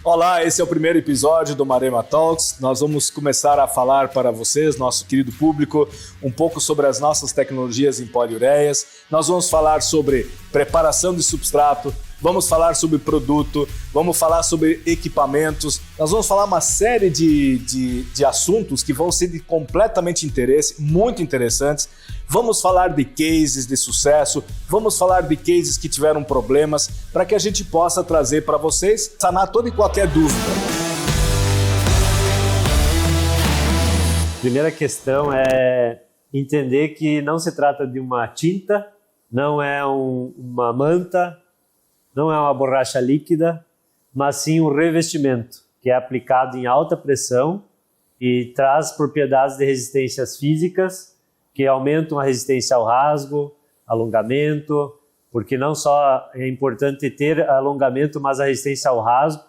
Olá, esse é o primeiro episódio do Marema Talks. Nós vamos começar a falar para vocês, nosso querido público, um pouco sobre as nossas tecnologias em poliureias. Nós vamos falar sobre preparação de substrato, vamos falar sobre produto, vamos falar sobre equipamentos. Nós vamos falar uma série de assuntos que vão ser de completamente interesse, muito interessantes. Vamos falar de cases de sucesso, vamos falar de cases que tiveram problemas, para que a gente possa trazer para vocês, sanar toda e qualquer dúvida. Primeira questão é entender que não se trata de uma tinta, não é uma manta, não é uma borracha líquida, mas sim um revestimento, que é aplicado em alta pressão e traz propriedades de resistências físicas, que aumentam a resistência ao rasgo, alongamento, porque não só é importante ter alongamento, mas a resistência ao rasgo,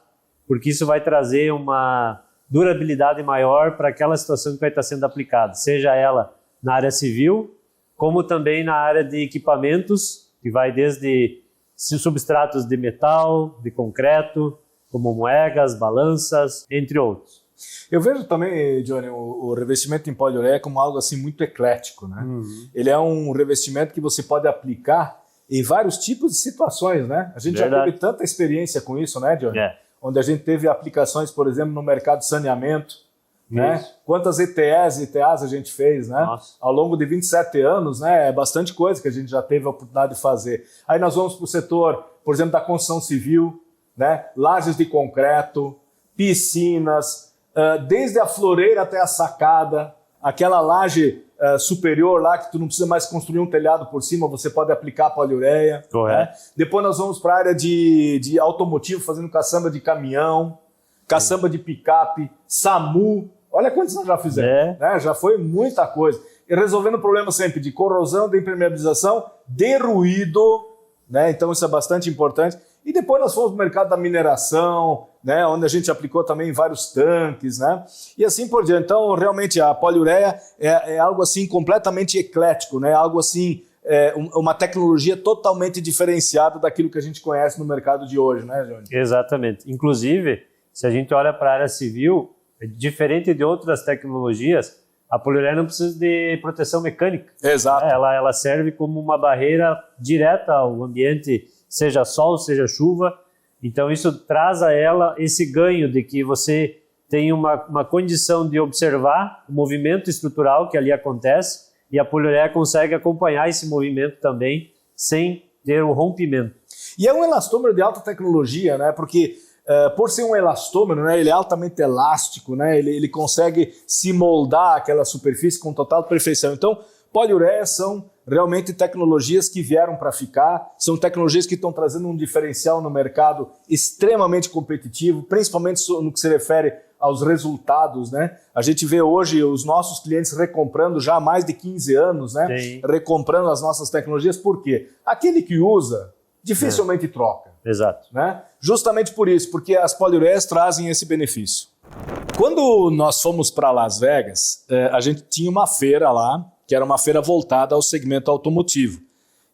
porque isso vai trazer uma durabilidade maior para aquela situação que vai estar sendo aplicada, seja ela na área civil, como também na área de equipamentos, que vai desde substratos de metal, de concreto, como moedas, balanças, entre outros. Eu vejo também, Johnny, o revestimento em poliureia como algo assim muito eclético, né? Ele é um revestimento que você pode aplicar em vários tipos de situações, né? A gente já teve tanta experiência com isso, né, Johnny? Onde a gente teve aplicações, por exemplo, no mercado de saneamento, né? Quantas ETAs a gente fez, né? Nossa. Ao longo de 27 anos, né? É bastante coisa que a gente já teve a oportunidade de fazer. Aí nós vamos para o setor, por exemplo, da construção civil, né? Lajes de concreto, piscinas, desde a floreira até a sacada, aquela laje superior lá que tu não precisa mais construir um telhado por cima, você pode aplicar a poliureia. Né? Depois nós vamos para a área de automotivo, fazendo caçamba de caminhão, caçamba de picape, SAMU. Olha quantos nós já fizemos. Né? Já foi muita coisa. E resolvendo o problema sempre de corrosão, de impermeabilização, de ruído, né? Então isso é bastante importante. E depois nós fomos para o mercado da mineração, né, onde a gente aplicou também vários tanques, né, e assim por diante. Então, realmente, a poliureia é algo assim completamente eclético, né, algo assim, uma tecnologia totalmente diferenciada daquilo que a gente conhece no mercado de hoje, né, Johnny? Exatamente. Inclusive, se a gente olha para a área civil, diferente de outras tecnologias, a poliureia não precisa de proteção mecânica. Exato. Ela serve como uma barreira direta ao ambiente, seja sol, seja chuva. Então isso traz a ela esse ganho de que você tem uma condição de observar o movimento estrutural que ali acontece e a poliureia consegue acompanhar esse movimento também sem ter o rompimento. E é um elastômero de alta tecnologia, né? Porque por ser um elastômero, né, ele é altamente elástico, né? Ele consegue se moldar aquela superfície com total perfeição. Então, poliureias são realmente tecnologias que vieram para ficar, são tecnologias que estão trazendo um diferencial no mercado extremamente competitivo, principalmente no que se refere aos resultados, né? A gente vê hoje os nossos clientes recomprando já há mais de 15 anos, né? Sim. Recomprando as nossas tecnologias, por quê? Aquele que usa dificilmente troca. Exato. Né? Justamente por isso, porque as poliureias trazem esse benefício. Quando nós fomos para Las Vegas, a gente tinha uma feira lá, que era uma feira voltada ao segmento automotivo.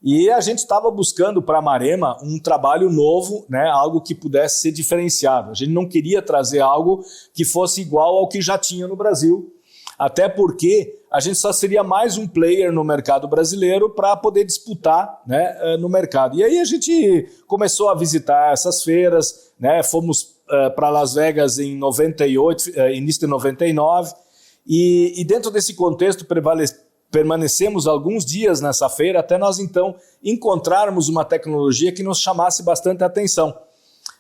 E a gente estava buscando para a Marema um trabalho novo, né, algo que pudesse ser diferenciado. A gente não queria trazer algo que fosse igual ao que já tinha no Brasil, até porque a gente só seria mais um player no mercado brasileiro para poder disputar, né, no mercado. E aí a gente começou a visitar essas feiras, né, fomos para Las Vegas em 98, início de 99, e dentro desse contexto permanecemos alguns dias nessa feira até nós então encontrarmos uma tecnologia que nos chamasse bastante atenção.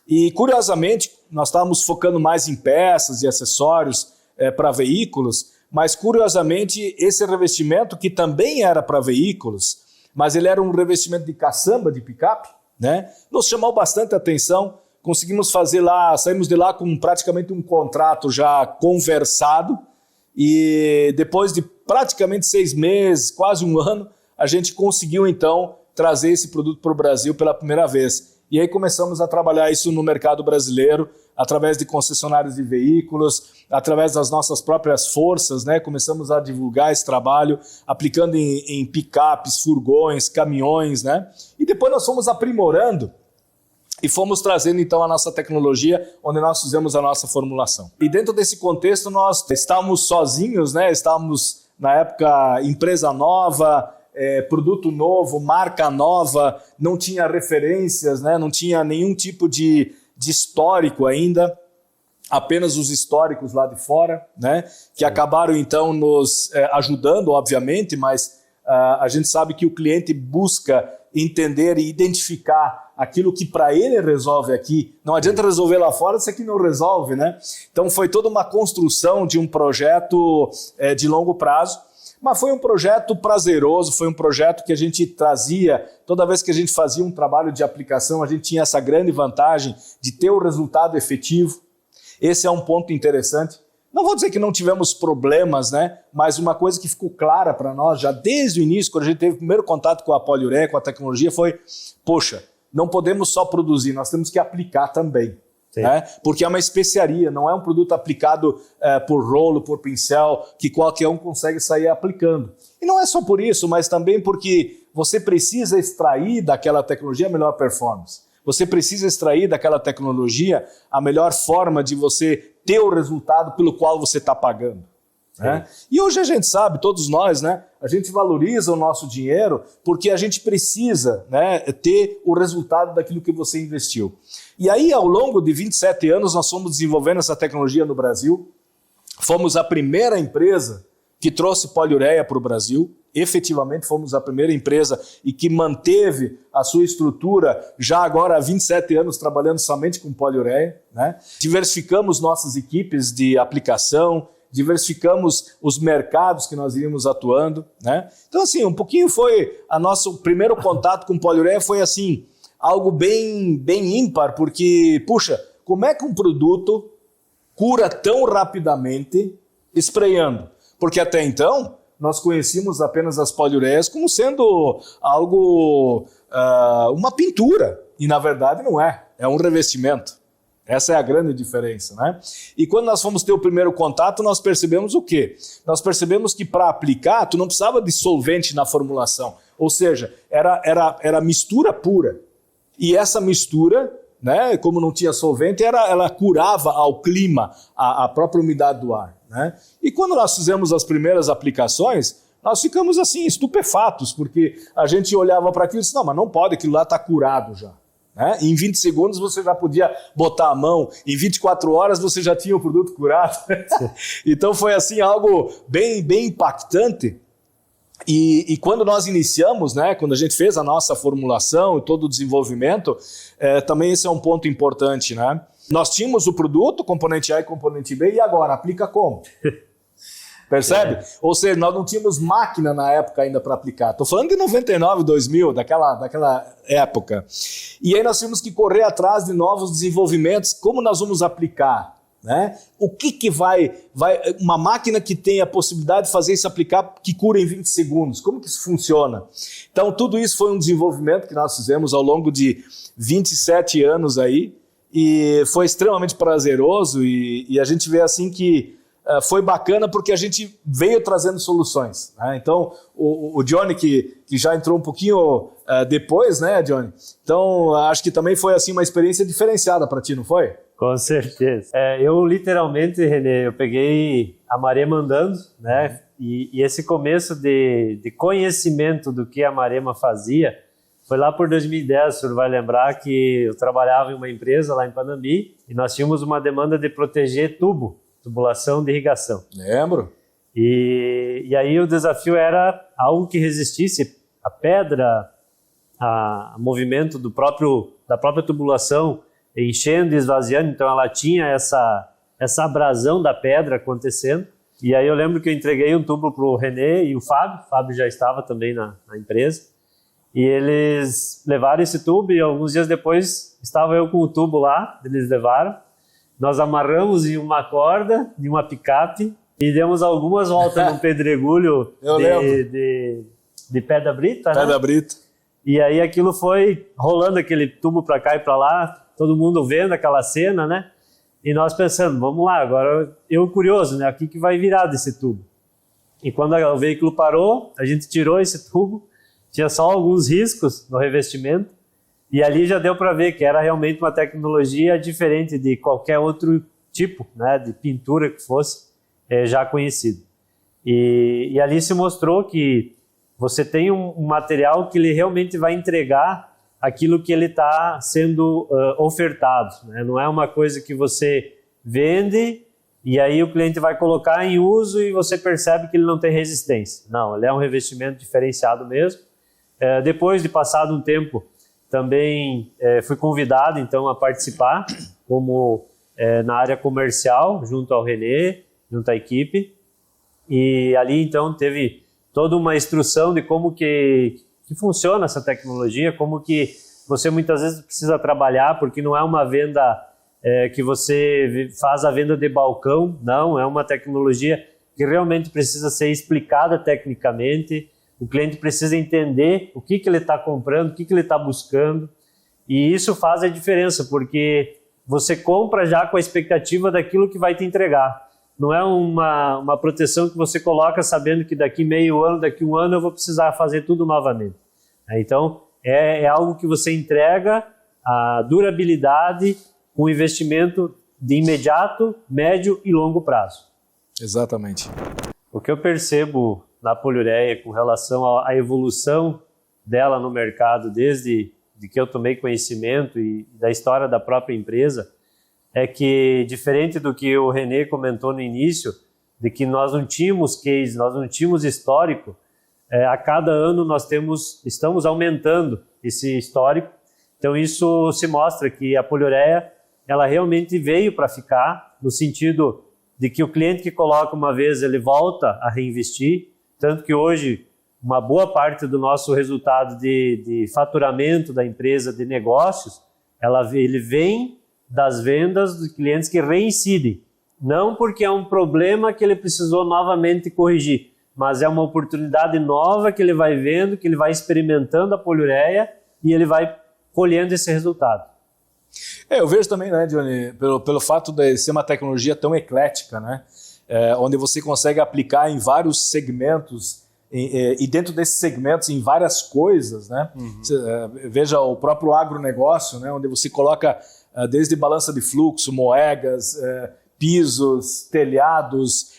E curiosamente, nós estávamos focando mais em peças e acessórios para veículos, mas curiosamente esse revestimento, que também era para veículos, mas ele era um revestimento de caçamba de picape, né, nos chamou bastante atenção. Conseguimos fazer lá, saímos de lá com praticamente um contrato já conversado, e depois de praticamente 6 meses, quase um ano, a gente conseguiu então trazer esse produto para o Brasil pela primeira vez. E aí começamos a trabalhar isso no mercado brasileiro, através de concessionários de veículos, através das nossas próprias forças, né? Começamos a divulgar esse trabalho, aplicando em picapes, furgões, caminhões, né? E depois nós fomos aprimorando e fomos trazendo então a nossa tecnologia, onde nós fizemos a nossa formulação. E dentro desse contexto nós estávamos sozinhos, né? Estávamos na época empresa nova, produto novo, marca nova, não tinha referências, né? Não tinha nenhum tipo de histórico ainda, apenas os históricos lá de fora, né? Que acabaram então nos ajudando, obviamente, mas a gente sabe que o cliente busca entender e identificar aquilo que para ele resolve aqui. Não adianta resolver lá fora se aqui não resolve, né? Então foi toda uma construção de um projeto de longo prazo, mas foi um projeto prazeroso, foi um projeto que a gente trazia, toda vez que a gente fazia um trabalho de aplicação, a gente tinha essa grande vantagem de ter o resultado efetivo. Esse é um ponto interessante. Não vou dizer que não tivemos problemas, né? Mas uma coisa que ficou clara para nós já desde o início, quando a gente teve o primeiro contato com a poliureia, com a tecnologia, foi, poxa, não podemos só produzir, nós temos que aplicar também. Né? Porque é uma especiaria, não é um produto aplicado por rolo, por pincel, que qualquer um consegue sair aplicando. E não é só por isso, mas também porque você precisa extrair daquela tecnologia a melhor performance. Você precisa extrair daquela tecnologia a melhor forma de você ter o resultado pelo qual você está pagando. Né? E hoje a gente sabe, todos nós, né, a gente valoriza o nosso dinheiro porque a gente precisa, né, ter o resultado daquilo que você investiu. E aí, ao longo de 27 anos, nós fomos desenvolvendo essa tecnologia no Brasil. Fomos a primeira empresa que trouxe poliureia para o Brasil. Efetivamente fomos a primeira empresa e que manteve a sua estrutura já agora há 27 anos trabalhando somente com poliureia. Né? Diversificamos nossas equipes de aplicação, diversificamos os mercados que nós iríamos atuando. Né? Então assim, um pouquinho foi o nosso primeiro contato com poliureia, foi assim, algo bem ímpar, porque, puxa, como é que um produto cura tão rapidamente sprayando? Porque até então nós conhecíamos apenas as poliureias como sendo algo, uma pintura, e na verdade não é, é um revestimento. Essa é a grande diferença, né? E quando nós fomos ter o primeiro contato, nós percebemos o quê? Nós percebemos que para aplicar, tu não precisava de solvente na formulação, ou seja, era mistura pura. E essa mistura, né, como não tinha solvente, ela curava ao clima, a própria umidade do ar. Né? E quando nós fizemos as primeiras aplicações, nós ficamos assim, estupefatos, porque a gente olhava para aquilo e disse, não, mas não pode, aquilo lá está curado já. Né? Em 20 segundos você já podia botar a mão, em 24 horas você já tinha o produto curado. Então foi assim algo bem impactante. E quando nós iniciamos, né, quando a gente fez a nossa formulação e todo o desenvolvimento, também esse é um ponto importante, né? Nós tínhamos o produto, componente A e componente B, e agora aplica como? Percebe? Ou seja, nós não tínhamos máquina na época ainda para aplicar. Estou falando de 99, 2000, daquela época. E aí nós tínhamos que correr atrás de novos desenvolvimentos. Como nós vamos aplicar? Né? O que vai... Uma máquina que tem a possibilidade de fazer isso aplicar, que cura em 20 segundos. Como que isso funciona? Então, tudo isso foi um desenvolvimento que nós fizemos ao longo de 27 anos aí. E foi extremamente prazeroso e a gente vê assim que foi bacana porque a gente veio trazendo soluções. Né? Então, o Johnny, que já entrou um pouquinho depois, né, Johnny? Então, acho que também foi assim uma experiência diferenciada para ti, não foi? Com certeza. Eu literalmente, Renê, eu peguei a Marema andando, né? E esse começo de conhecimento do que a Marema fazia foi lá por 2010, o senhor vai lembrar que eu trabalhava em uma empresa lá em Panambi e nós tínhamos uma demanda de proteger tubulação de irrigação. Lembro. E aí o desafio era algo que resistisse a pedra, a movimento da própria tubulação, enchendo e esvaziando, então ela tinha essa abrasão da pedra acontecendo. E aí eu lembro que eu entreguei um tubo para o Renê e o Fábio já estava também na empresa. E eles levaram esse tubo e alguns dias depois estava eu com o tubo lá, eles levaram. Nós amarramos em uma corda, de uma picape e demos algumas voltas num pedregulho de pedra brita. Pedra brita. E aí aquilo foi rolando aquele tubo para cá e para lá, todo mundo vendo aquela cena, né? E nós pensando, vamos lá, agora eu curioso, né? O que vai virar desse tubo? E quando o veículo parou, a gente tirou esse tubo, tinha só alguns riscos no revestimento E ali já deu para ver que era realmente uma tecnologia diferente de qualquer outro tipo, né, de pintura que fosse já conhecido. E ali se mostrou que você tem um material que ele realmente vai entregar aquilo que ele está sendo ofertado, né? Não é uma coisa que você vende e aí o cliente vai colocar em uso e você percebe que ele não tem resistência. Não, ele é um revestimento diferenciado mesmo. Depois de passado um tempo, também fui convidado então a participar como na área comercial, junto ao René, junto à equipe. E ali então teve toda uma instrução de como que funciona essa tecnologia, como que você muitas vezes precisa trabalhar, porque não é uma venda que você faz a venda de balcão, não, é uma tecnologia que realmente precisa ser explicada tecnicamente, o cliente precisa entender o que ele está comprando, o que ele está buscando, e isso faz a diferença, porque você compra já com a expectativa daquilo que vai te entregar. Não é uma proteção que você coloca sabendo que daqui meio ano, daqui um ano eu vou precisar fazer tudo novamente. Então, é algo que você entrega a durabilidade com investimento de imediato, médio e longo prazo. Exatamente. O que eu percebo na poliureia com relação à evolução dela no mercado desde que eu tomei conhecimento e da história da própria empresa é que, diferente do que o René comentou no início, de que nós não tínhamos case, nós não tínhamos histórico, a cada ano nós estamos aumentando esse histórico. Então isso se mostra que a poliureia ela realmente veio para ficar, no sentido de que o cliente que coloca uma vez, ele volta a reinvestir, tanto que hoje uma boa parte do nosso resultado de faturamento da empresa, de negócios, ele vem das vendas de clientes que reincidem. Não porque é um problema que ele precisou novamente corrigir, mas é uma oportunidade nova que ele vai vendo, que ele vai experimentando a poliureia e ele vai colhendo esse resultado. Eu vejo também, né, Johnny, pelo fato de ser uma tecnologia tão eclética, né, onde você consegue aplicar em vários segmentos e dentro desses segmentos em várias coisas, né? Veja o próprio agronegócio, né, onde você coloca desde balança de fluxo, moedas, pisos, telhados,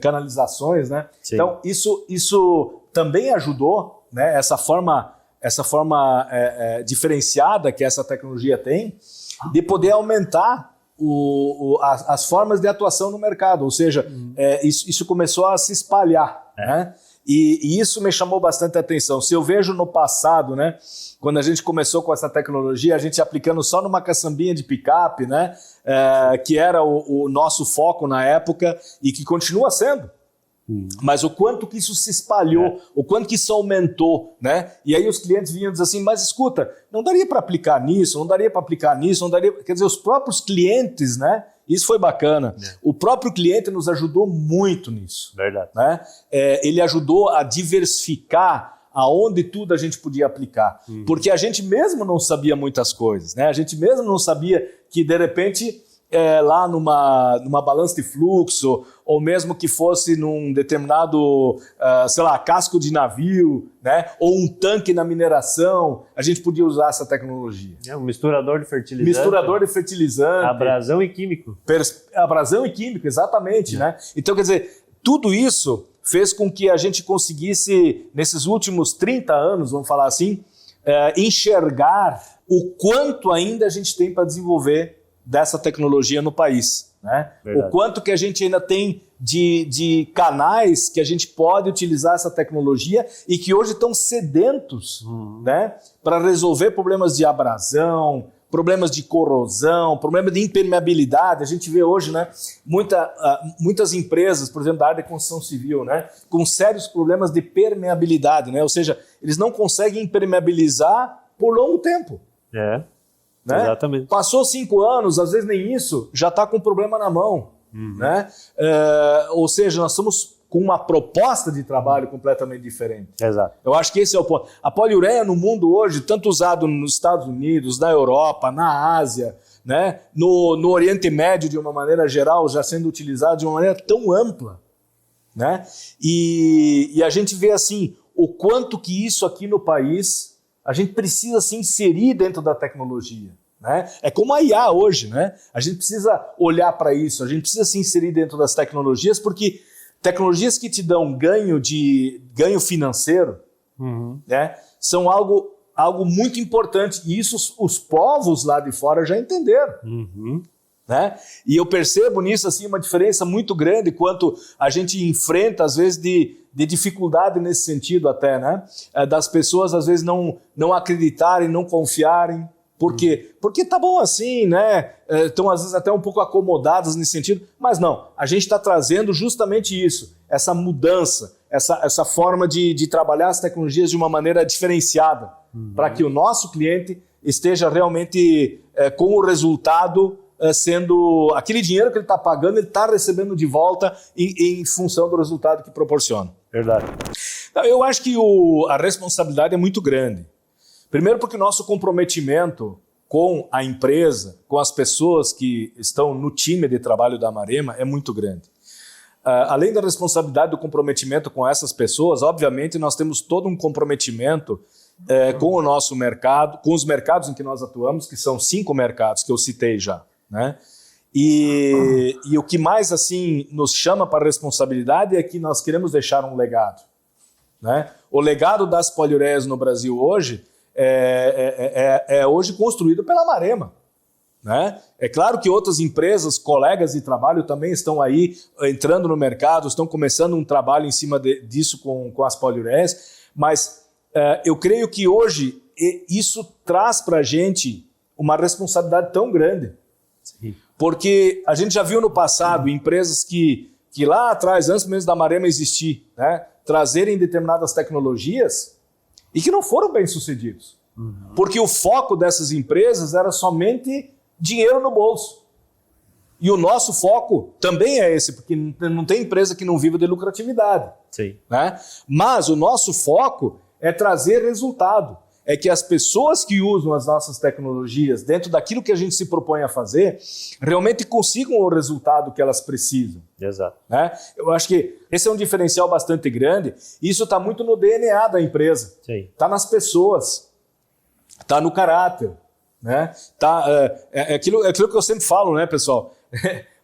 canalizações, né? Sim. Então isso também ajudou, né, essa forma diferenciada que essa tecnologia tem, de poder aumentar as formas de atuação no mercado, ou seja, isso começou a se espalhar, né? E isso me chamou bastante atenção. Se eu vejo no passado, né, quando a gente começou com essa tecnologia, a gente aplicando só numa caçambinha de picape, né, que era o nosso foco na época e que continua sendo. Mas o quanto que isso se espalhou, o quanto que isso aumentou, né? E aí os clientes vinham dizer assim, mas escuta, não daria para aplicar nisso, não daria para aplicar nisso, não daria... Quer dizer, os próprios clientes, né? Isso foi bacana. O próprio cliente nos ajudou muito nisso. Verdade. Né? Ele ajudou a diversificar aonde tudo a gente podia aplicar. Porque a gente mesmo não sabia muitas coisas, né? A gente mesmo não sabia que, de repente... lá numa balança de fluxo, ou mesmo que fosse num determinado, casco de navio, né? Ou um tanque na mineração, a gente podia usar essa tecnologia. Um misturador de fertilizante. Abrasão e químico. Abrasão e químico, exatamente. Né? Então, quer dizer, tudo isso fez com que a gente conseguisse, nesses últimos 30 anos, vamos falar assim, enxergar o quanto ainda a gente tem para desenvolver dessa tecnologia no país, né? O quanto que a gente ainda tem de canais que a gente pode utilizar essa tecnologia e que hoje estão sedentos, né, para resolver problemas de abrasão, problemas de corrosão, problemas de impermeabilidade. A gente vê hoje, né, muitas empresas, por exemplo, da área de construção civil, né, com sérios problemas de permeabilidade, né? Ou seja, eles não conseguem impermeabilizar por longo tempo. Né? Exatamente. Passou 5 anos, às vezes nem isso, já está com um problema na mão. Né? Ou seja, nós estamos com uma proposta de trabalho completamente diferente. Exato. Eu acho que esse é o ponto. A poliureia no mundo hoje, tanto usado nos Estados Unidos, na Europa, na Ásia, né? no Oriente Médio de uma maneira geral, já sendo utilizado de uma maneira tão ampla. Né? E a gente vê assim, o quanto que isso aqui no país A gente precisa se inserir dentro da tecnologia. Né? É como a IA hoje, né? A gente precisa olhar para isso, a gente precisa se inserir dentro das tecnologias, porque tecnologias que te dão ganho financeiro, né, são algo muito importante, e isso os povos lá de fora já entenderam. Né? E eu percebo nisso assim, uma diferença muito grande quanto a gente enfrenta, às vezes, de dificuldade nesse sentido até, né? Das pessoas, às vezes, não acreditarem, não confiarem. Por quê? Porque tá bom assim, né? Estão, às vezes, até um pouco acomodadas nesse sentido, mas não, a gente está trazendo justamente isso, essa mudança, essa forma de trabalhar as tecnologias de uma maneira diferenciada, para que o nosso cliente esteja realmente com o resultado sendo aquele dinheiro que ele está pagando, ele está recebendo de volta em função do resultado que proporciona. Verdade. Então, eu acho que a responsabilidade é muito grande. Primeiro porque o nosso comprometimento com a empresa, com as pessoas que estão no time de trabalho da Marema é muito grande. Além da responsabilidade do comprometimento com essas pessoas, obviamente nós temos todo um comprometimento com o nosso mercado, com os mercados em que nós atuamos, que são 5 mercados que eu citei já. Né? E o que mais assim nos chama para a responsabilidade é que nós queremos deixar um legado. Né? O legado das poliureias no Brasil hoje é hoje construído pela Marema. Né? É claro que outras empresas, colegas de trabalho também estão aí entrando no mercado, estão começando um trabalho em cima disso com as poliureias, mas eu creio que hoje isso traz para a gente uma responsabilidade tão grande. Sim. Porque a gente já viu no passado empresas que lá atrás, antes mesmo da Marema existir, né, trazerem determinadas tecnologias e que não foram bem sucedidos. Porque o foco dessas empresas era somente dinheiro no bolso. E o nosso foco também é esse, porque não tem empresa que não viva de lucratividade. Sim. Né? Mas o nosso foco é trazer resultado. É que as pessoas que usam as nossas tecnologias dentro daquilo que a gente se propõe a fazer, realmente consigam o resultado que elas precisam. Exato. Né? Eu acho que esse é um diferencial bastante grande, e isso está muito no DNA da empresa. Está nas pessoas, está no caráter. Né? É aquilo que eu sempre falo, né, pessoal?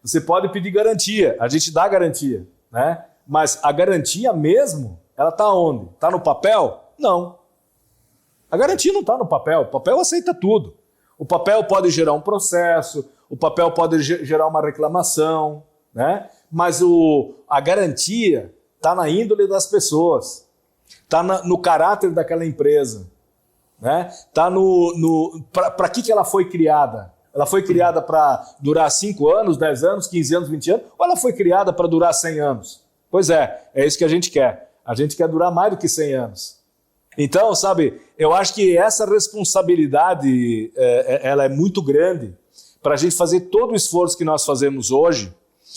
Você pode pedir garantia, a gente dá garantia. Né? Mas a garantia mesmo, ela está onde? Está no papel? Não. A garantia não está no papel, o papel aceita tudo. O papel pode gerar um processo, o papel pode gerar uma reclamação, né? Mas a garantia está na índole das pessoas, está no caráter daquela empresa, né? Está para que ela foi criada? Ela foi criada para durar 5 anos, 10 anos, 15 anos, 20 anos, ou ela foi criada para durar 100 anos? Pois é isso que a gente quer. A gente quer durar mais do que 100 anos. Então, sabe, eu acho que essa responsabilidade ela é muito grande para a gente fazer todo o esforço que nós fazemos hoje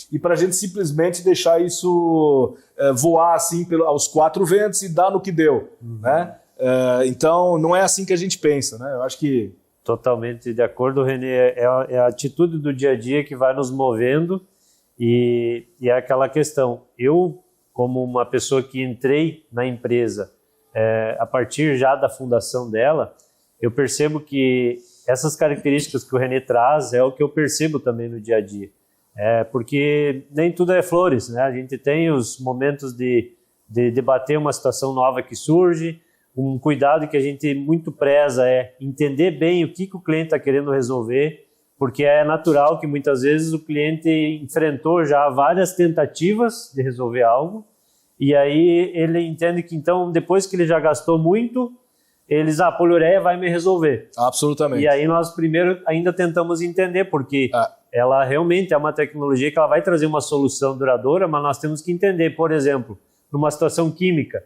e para a gente simplesmente deixar isso voar assim aos 4 ventos e dar no que deu. Né? Então, não é assim que a gente pensa. Né? Eu acho que... Totalmente de acordo, René. É a atitude do dia a dia que vai nos movendo e é aquela questão. Eu, como uma pessoa que entrei na empresa, a partir já da fundação dela, eu percebo que essas características que o René traz é o que eu percebo também no dia a dia. Porque nem tudo é flores, né? A gente tem os momentos de debater uma situação nova que surge, um cuidado que a gente muito preza é entender bem o que o cliente está querendo resolver, porque é natural que muitas vezes o cliente enfrentou já várias tentativas de resolver algo, e aí ele entende que então, depois que ele já gastou muito, a poliureia vai me resolver. Absolutamente. E aí nós primeiro ainda tentamos entender, porque ela realmente é uma tecnologia que ela vai trazer uma solução duradoura, mas nós temos que entender, por exemplo, numa situação química,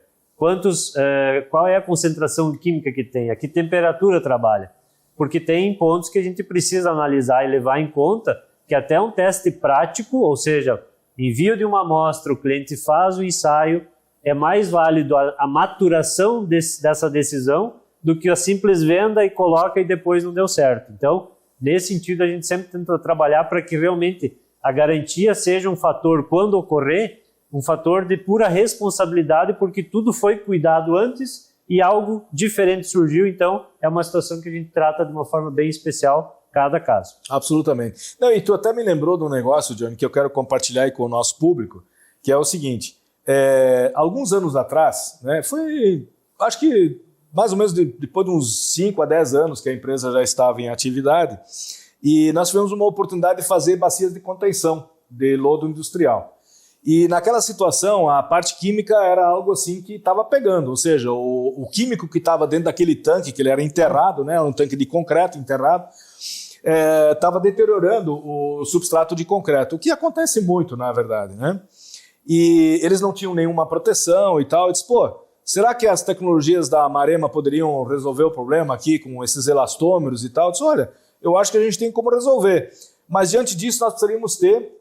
qual é a concentração química que tem, a que temperatura trabalha. Porque tem pontos que a gente precisa analisar e levar em conta, que até um teste prático, ou seja, envio de uma amostra, o cliente faz o ensaio, é mais válido a maturação dessa decisão do que a simples venda e coloca e depois não deu certo. Então, nesse sentido, a gente sempre tenta trabalhar para que realmente a garantia seja um fator, quando ocorrer, um fator de pura responsabilidade, porque tudo foi cuidado antes e algo diferente surgiu, então é uma situação que a gente trata de uma forma bem especial, cada caso. Absolutamente. Não, e tu até me lembrou de um negócio, Johnny, que eu quero compartilhar aí com o nosso público, que é o seguinte, alguns anos atrás, né, acho que mais ou menos depois de uns 5 a 10 anos que a empresa já estava em atividade, e nós tivemos uma oportunidade de fazer bacias de contenção de lodo industrial. E naquela situação, a parte química era algo assim que estava pegando, ou seja, o químico que estava dentro daquele tanque, que ele era enterrado, né, um tanque de concreto enterrado, estava deteriorando o substrato de concreto, o que acontece muito, na verdade, né? E eles não tinham nenhuma proteção e tal, eu disse, será que as tecnologias da Marema poderiam resolver o problema aqui com esses elastômeros e tal? Eu disse, olha, eu acho que a gente tem como resolver, mas diante disso nós precisaríamos ter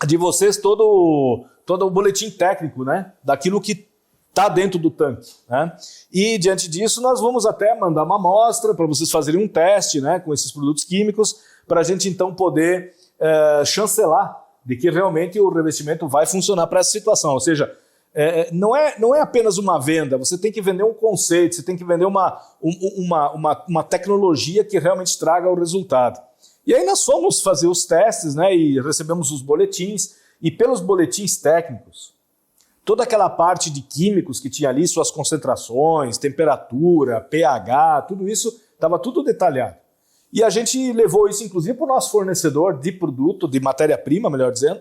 de vocês todo o boletim técnico, né, daquilo que está dentro do tanque, né? E diante disso nós vamos até mandar uma amostra para vocês fazerem um teste, né, com esses produtos químicos, para a gente então poder chancelar de que realmente o revestimento vai funcionar para essa situação, ou seja, não é apenas uma venda, você tem que vender um conceito, você tem que vender uma tecnologia que realmente traga o resultado. E aí nós fomos fazer os testes, né, e recebemos os boletins, e pelos boletins técnicos, toda aquela parte de químicos que tinha ali, suas concentrações, temperatura, pH, tudo isso, estava tudo detalhado. E a gente levou isso, inclusive, para o nosso fornecedor de produto, de matéria-prima, melhor dizendo,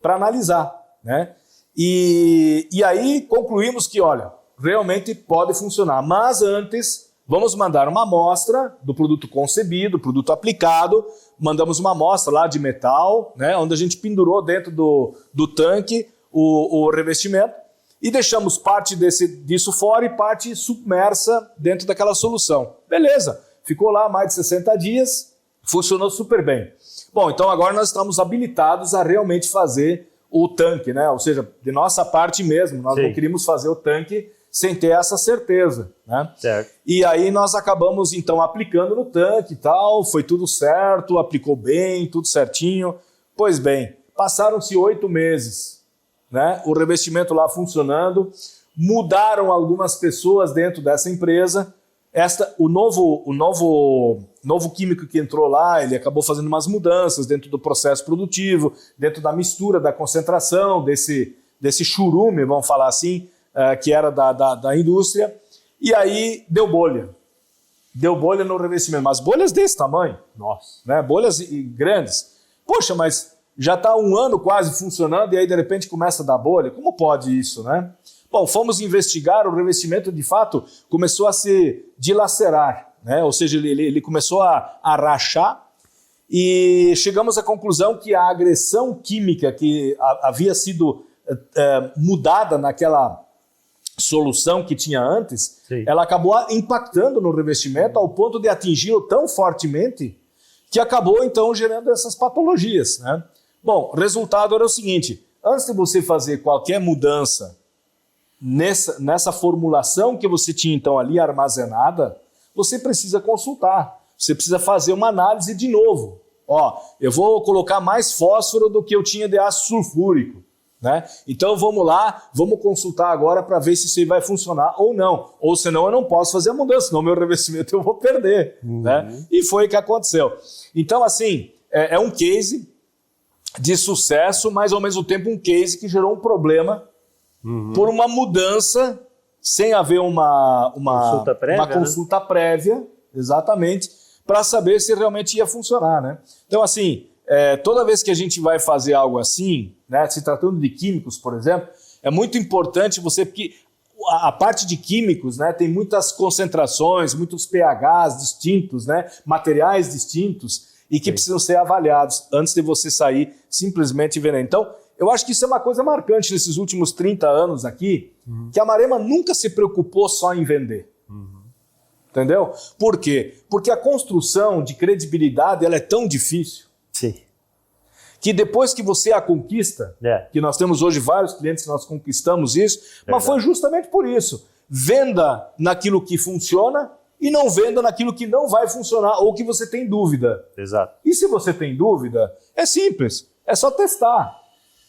para analisar, né? E aí concluímos que, olha, realmente pode funcionar, mas antes vamos mandar uma amostra do produto concebido, produto aplicado, mandamos uma amostra lá de metal, né, onde a gente pendurou dentro do tanque o revestimento e deixamos parte disso fora e parte submersa dentro daquela solução. Beleza, ficou lá mais de 60 dias, funcionou super bem. Bom, então agora nós estamos habilitados a realmente fazer o tanque, né? Ou seja, de nossa parte mesmo, nós não queríamos fazer o tanque sem ter essa certeza, né? Certo. E aí nós acabamos então aplicando no tanque e tal, foi tudo certo, aplicou bem, tudo certinho. Pois bem, passaram-se 8 meses, né? O revestimento lá funcionando, mudaram algumas pessoas dentro dessa empresa. O novo químico que entrou lá, ele acabou fazendo umas mudanças dentro do processo produtivo, dentro da mistura, da concentração, desse churume, vamos falar assim, que era da indústria, e aí deu bolha. Deu bolha no revestimento, mas bolhas desse tamanho. Nossa. Né? Bolhas grandes. Poxa, mas já está 1 ano quase funcionando e aí de repente começa a dar bolha? Como pode isso, né? Bom, fomos investigar, o revestimento de fato começou a se dilacerar, né? Ou seja, ele começou a rachar e chegamos à conclusão que a agressão química que havia sido mudada naquela solução que tinha antes, ela acabou impactando no revestimento ao ponto de atingi-lo tão fortemente que acabou então gerando essas patologias, né? Bom, o resultado era o seguinte, antes de você fazer qualquer mudança nessa formulação que você tinha então ali armazenada, você precisa consultar, você precisa fazer uma análise de novo. Ó, eu vou colocar mais fósforo do que eu tinha de ácido sulfúrico, né? Então vamos lá, vamos consultar agora para ver se isso aí vai funcionar ou não. Ou senão eu não posso fazer a mudança, senão meu revestimento eu vou perder. Né? E foi o que aconteceu. Então assim, é um case de sucesso, mas ao mesmo tempo um case que gerou um problema por uma mudança sem haver uma consulta prévia, exatamente, para saber se realmente ia funcionar. Né? Então assim, toda vez que a gente vai fazer algo assim, né, se tratando de químicos, por exemplo, é muito importante porque a parte de químicos, né, tem muitas concentrações, muitos pHs distintos, né, materiais distintos e que precisam ser avaliados antes de você sair simplesmente vendendo. Então, eu acho que isso é uma coisa marcante nesses últimos 30 anos aqui, que a Marema nunca se preocupou só em vender. Entendeu? Por quê? Porque a construção de credibilidade ela é tão difícil. Sim. Que depois que você a conquista, que nós temos hoje vários clientes que nós conquistamos isso, mas foi justamente por isso. Venda naquilo que funciona e não venda naquilo que não vai funcionar ou que você tem dúvida. Exato. E se você tem dúvida, é simples, é só testar.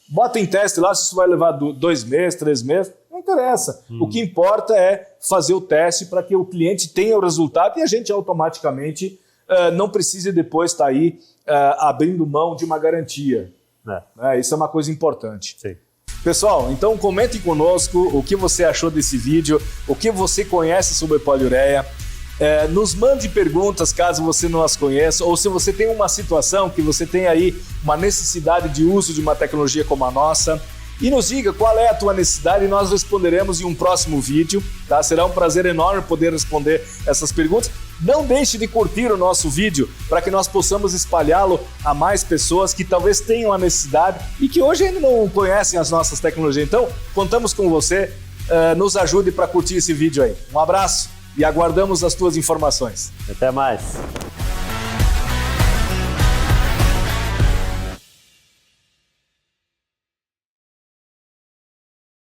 Bota em teste lá se isso vai levar 2 meses, 3 meses, não Não interessa. O que importa é fazer o teste para que o cliente tenha o resultado e a gente automaticamente não precise depois estar aí abrindo mão de uma garantia. Isso é uma coisa importante. Sim. Pessoal, então comente conosco o que você achou desse vídeo, o que você conhece sobre poliureia. Nos mande perguntas caso você não as conheça, ou se você tem uma situação que você tem aí uma necessidade de uso de uma tecnologia como a nossa. E nos diga qual é a tua necessidade e nós responderemos em um próximo vídeo. Tá? Será um prazer enorme poder responder essas perguntas. Não deixe de curtir o nosso vídeo para que nós possamos espalhá-lo a mais pessoas que talvez tenham a necessidade e que hoje ainda não conhecem as nossas tecnologias. Então, contamos com você. Nos ajude para curtir esse vídeo aí. Um abraço e aguardamos as tuas informações. Até mais.